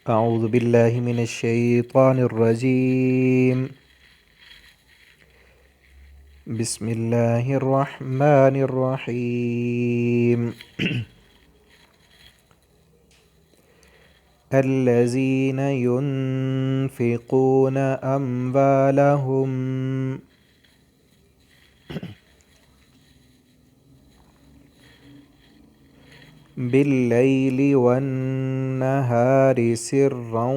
أعوذ بالله من الشيطان الرجيم. بسم الله الرحمن الرحيم. الذين ينفقون أموالهم بالليل والنهار سرا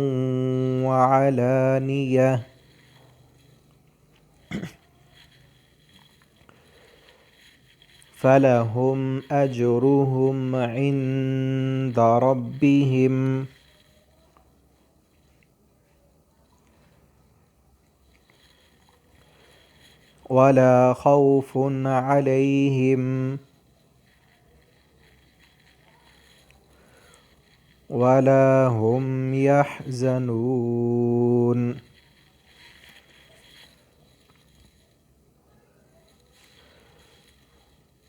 وعلانية فلهم أجرهم عند ربهم ولا خوف عليهم ولا هم يحزنون.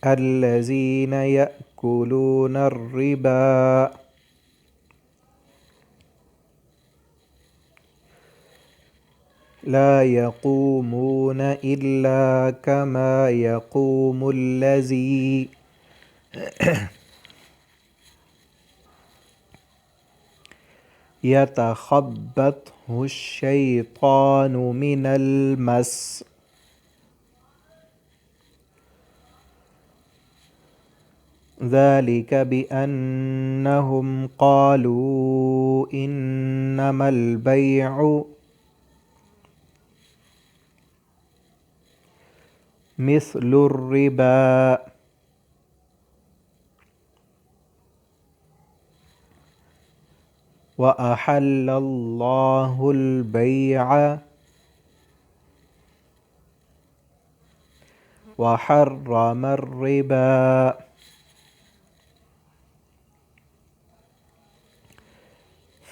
الذين يأكلون الربا لا يقومون إلا كما يقوم الذي يتخبطه الشيطان من المس ذلك بأنهم قالوا إنما البيع مثل الربا وأحل الله البيع وحرم الربا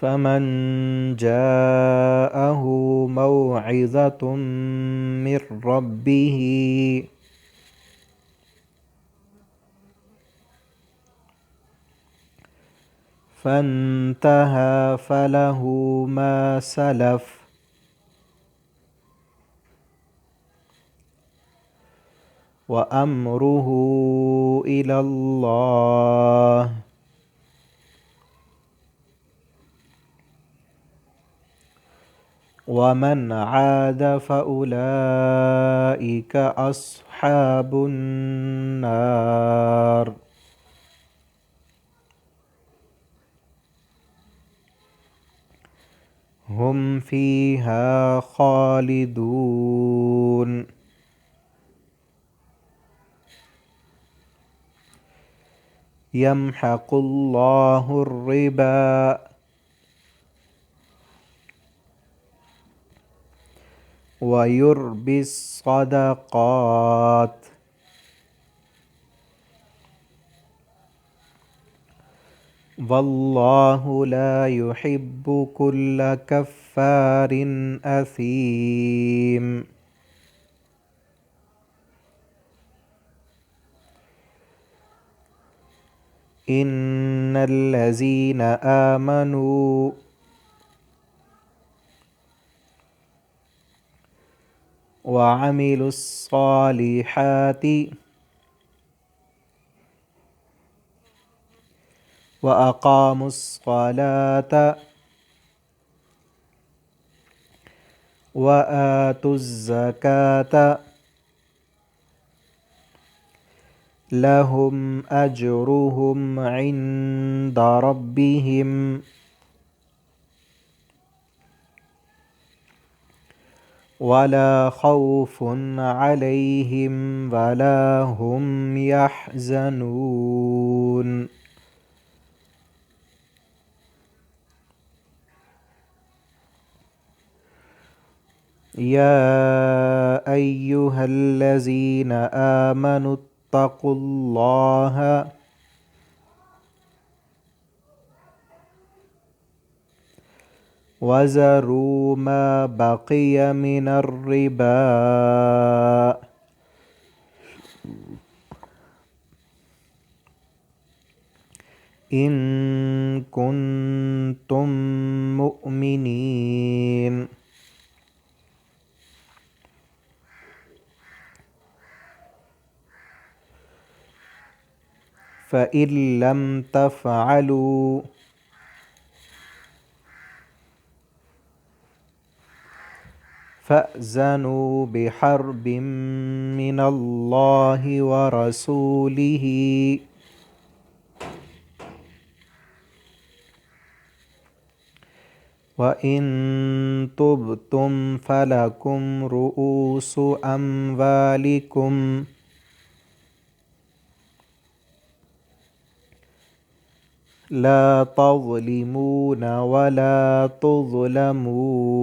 فمن جاءه موعظة من ربه فانتهى فله ما سلف وأمره إلى الله ومن عاد فأولئك أصحاب النار هم فيها خالدون. يمحق الله الربا ويربي الصدقات والله لا يحب كل كفار أثيم. إن الذين آمنوا وعملوا الصالحات وأقاموا الصلاة وآتوا الزكاة لهم أجرهم عند ربهم ولا خوف عليهم ولا هم يحزنون. يا أيها الذين آمنوا اتقوا الله وذروا ما بقي من الربا إن كنتم المؤمنين فإن لم تفعلوا فأذنوا بحرب من الله ورسوله وإن تبتم فلكم رؤوس أموالكم لا تظلمون ولا تظلمون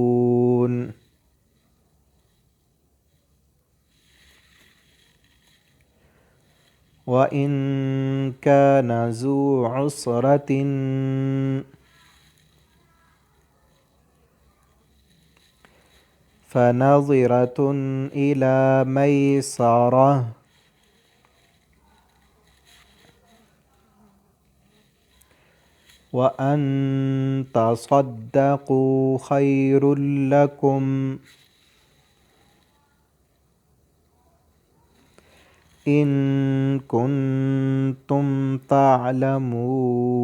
وإن كان ذو عسرة فنظرة إلى ميسرة وأن تصدقوا خير لكم إن كنتم تعلمون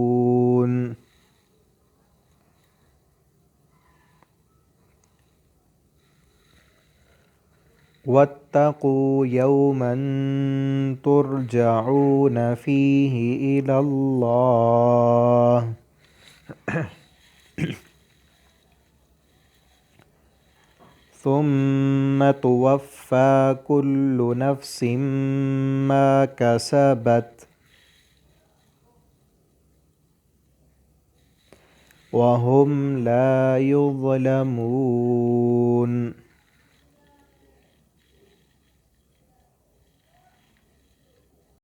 واتقوا يوما ترجعون فيه إلى الله ثم توفى كل نفس ما كسبت وهم لا يظلمون